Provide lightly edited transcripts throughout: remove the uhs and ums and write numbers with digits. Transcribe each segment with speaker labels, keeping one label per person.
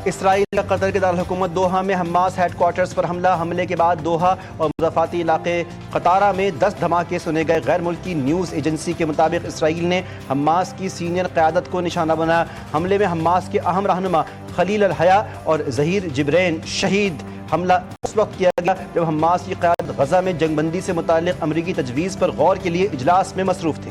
Speaker 1: اسرائیل کا قطر کے دارالحکومت دوحہ میں حماس ہیڈ کوارٹرز پر حملے کے بعد دوحہ اور مضافاتی علاقے قطارہ میں 10 دھماکے سنے گئے۔ غیر ملکی نیوز ایجنسی کے مطابق اسرائیل نے حماس کی سینئر قیادت کو نشانہ بنایا۔ حملے میں حماس کے اہم رہنما خلیل الحیا اور ظہیر جبرین شہید۔ حملہ اس وقت کیا گیا جب حماس کی قیادت غزہ میں جنگ بندی سے متعلق امریکی تجویز پر غور کے لیے اجلاس میں مصروف تھی۔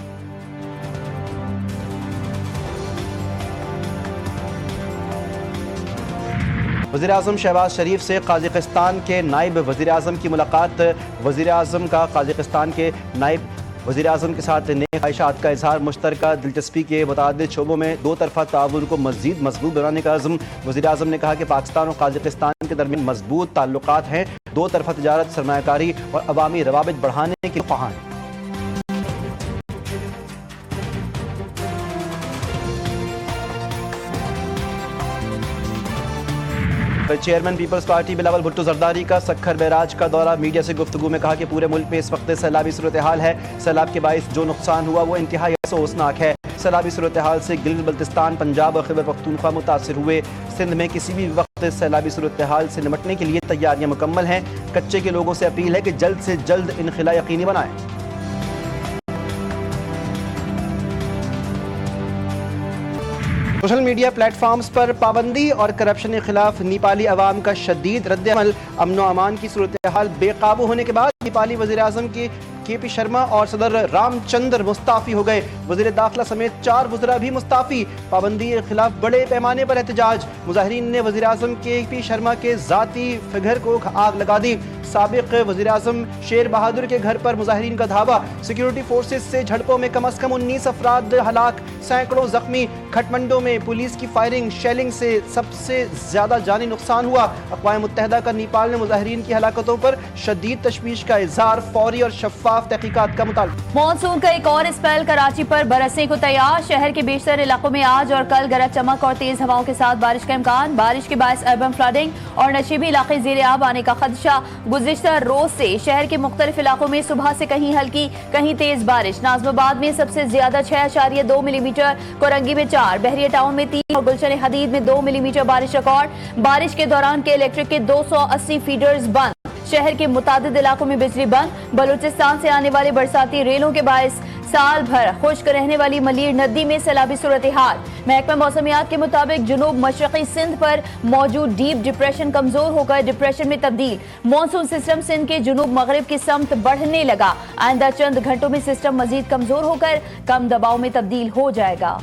Speaker 1: وزیراعظم شہباز شریف سے قازقستان کے نائب وزیراعظم کی ملاقات۔ وزیراعظم کا قازقستان کے نائب وزیراعظم کے ساتھ نیک خواہشات کا اظہار۔ مشترکہ دلچسپی کے متعدد شعبوں میں دو طرفہ تعاون کو مزید مضبوط بنانے کا عزم۔ وزیراعظم نے کہا کہ پاکستان اور قازقستان کے درمیان مضبوط تعلقات ہیں، دو طرفہ تجارت، سرمایہ کاری اور عوامی روابط بڑھانے کے خواہاں ہیں۔ Chairman Peoples Party Bilawal Bhutto Zardari کا سکھر بیراج کا دورہ۔ میڈیا سے گفتگو میں کہا کہ پورے ملک میں اس وقت سیلابی صورتحال ہے۔ سیلاب کے باعث جو نقصان ہوا وہ انتہائی افسوسناک ہے۔ سیلابی صورتحال سے گلگت بلتستان، پنجاب اور خیبر پختونخوا متاثر ہوئے۔ سندھ میں کسی بھی وقت سیلابی صورتحال سے نمٹنے کے لیے تیاریاں مکمل ہیں۔ کچے کے لوگوں سے اپیل ہے کہ جلد سے جلد انخلاء یقینی بنائیں۔ سوشل میڈیا پلیٹ فارمز پر پابندی اور کرپشن کے خلاف نیپالی عوام کا شدید رد عمل۔ امن و امان کی صورتحال بے قابو ہونے کے بعد نیپالی وزیراعظم کے پی شرما اور صدر رام چندر مستعفی ہو گئے۔ وزیر داخلہ سمیت 4 وزراء بھی مستعفی۔ پابندی کے خلاف بڑے پیمانے پر احتجاج۔ مظاہرین نے وزیراعظم کے پی شرما کے ذاتی فگر کو آگ لگا دی۔ سابق وزیراعظم شیر بہادر کے گھر پر مظاہرین کا دھاوا۔ سیکیورٹی فورسز سے جھڑپوں میں کم از کم 19 افراد ہلاک، سینکڑوں زخمی۔ کھٹمنڈو میں پولیس کی فائرنگ شیلنگ سے سب سے زیادہ جانی نقصان ہوا۔ اقوام متحدہ کا نیپال میں مظاہرین کی ہلاکتوں پر شدید تشویش کا اظہار۔ فوری اور شفاف تحقیقات کا مطالبہ۔
Speaker 2: مانسون کا ایک اور اسپیل کراچی پر برسنے کو تیار۔ شہر کے بیشتر علاقوں میں آج اور کل گرج چمک اور تیز ہواؤں کے ساتھ بارش کا امکان۔ بارش کے باعث اربن فلڈنگ اور نشیبی علاقے زیر آب آنے کا خدشہ۔ گزشتہ روز سے شہر کے مختلف علاقوں میں صبح سے کہیں ہلکی کہیں تیز بارش۔ ناظم آباد میں سب سے زیادہ 6.2 ملی میٹر، کورنگی میں 4، بحریہ ٹاؤن میں 3 اور گلشن حدید میں 2 ملی میٹر بارش ریکارڈ۔ بارش کے دوران کے الیکٹرک کے 280 فیڈرز بند۔ شہر کے متعدد علاقوں میں بجلی بند۔ بلوچستان سے آنے والے برساتی ریلوں کے باعث سال بھر خشک رہنے والی ملیر ندی میں سیلابی صورتحال۔ محکمہ موسمیات کے مطابق جنوب مشرقی سندھ پر موجود ڈیپ ڈپریشن کمزور ہو کر ڈپریشن میں تبدیل۔ مانسون سسٹم سندھ کے جنوب مغرب کی سمت بڑھنے لگا۔ آئندہ چند گھنٹوں میں سسٹم مزید کمزور ہو کر کم دباؤ میں تبدیل ہو جائے گا۔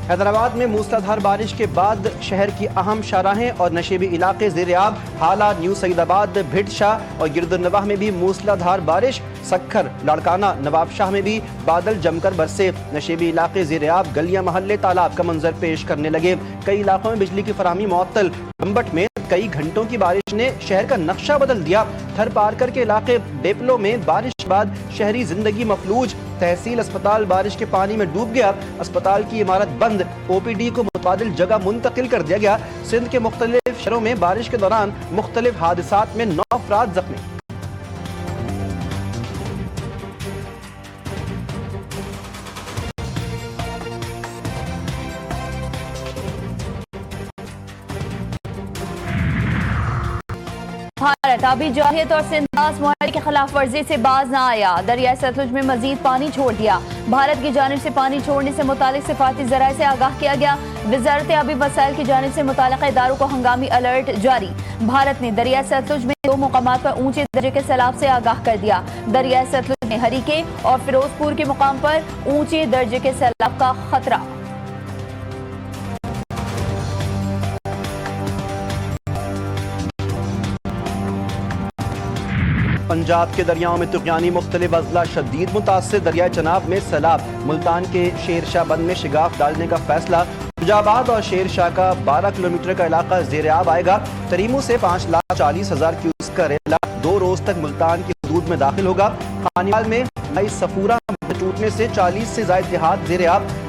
Speaker 1: حیدرآباد میں موسلادھار بارش کے بعد شہر کی اہم شاہراہیں اور نشیبی علاقے زیر آب۔ حالہ، نیو سعید آباد، بھٹ شاہ اور گرد النواح میں بھی موسلادھار بارش۔ سکھر، لاڑکانہ، نواب شاہ میں بھی بادل جم کر برسے۔ نشیبی علاقے زیر آب، گلیاں محلے تالاب کا منظر پیش کرنے لگے۔ کئی علاقوں میں بجلی کی فراہمی معطل۔ رمبٹ میں کئی گھنٹوں کی بارش نے شہر کا نقشہ بدل دیا۔ تھر پارکر کے علاقے ڈیپلو میں بارش کے بعد شہری زندگی مفلوج۔ تحصیل اسپتال بارش کے پانی میں ڈوب گیا۔ اسپتال کی عمارت بند۔ او پی ڈی کو متبادل جگہ منتقل کر دیا گیا۔ سندھ کے مختلف شہروں میں بارش کے دوران مختلف حادثات میں 9 افراد زخمی۔
Speaker 2: بھارت آبی جارحیت اور سندھ معاہدے کے خلاف ورزی سے باز نہ آیا۔ دریائے ستلج میں مزید پانی چھوڑ دیا۔ بھارت کی جانب سے پانی چھوڑنے سے متعلق سفارتی ذرائع سے آگاہ کیا گیا۔ وزارت آبی وسائل کی جانب سے متعلقہ اداروں کو ہنگامی الرٹ جاری۔ بھارت نے دریائے ستلج میں 2 مقامات پر اونچے درجے کے سیلاب سے آگاہ کر دیا۔ دریائے ستلج میں ہریکے اور فیروز پور کے مقام پر اونچے درجے کے سیلاب کا خطرہ۔
Speaker 1: پنجاب کے دریاؤں میں طغیانی مختلف اضلاع شدید متاثر۔ دریائے چناب میں سیلاب۔ ملتان کے شیر شاہ بند میں شگاف ڈالنے کا فیصلہ۔ شجاعت اور شیر شاہ کا 12 کلومیٹر کا علاقہ زیر آب آئے گا۔ تریمو سے 5,40,000 کیوسک کا ریلا 2 روز تک ملتان کی حدود میں داخل ہوگا۔ خانیال میں مئی سفورہ ٹوٹنے سے 40 سے زائد دیہات زیر آب۔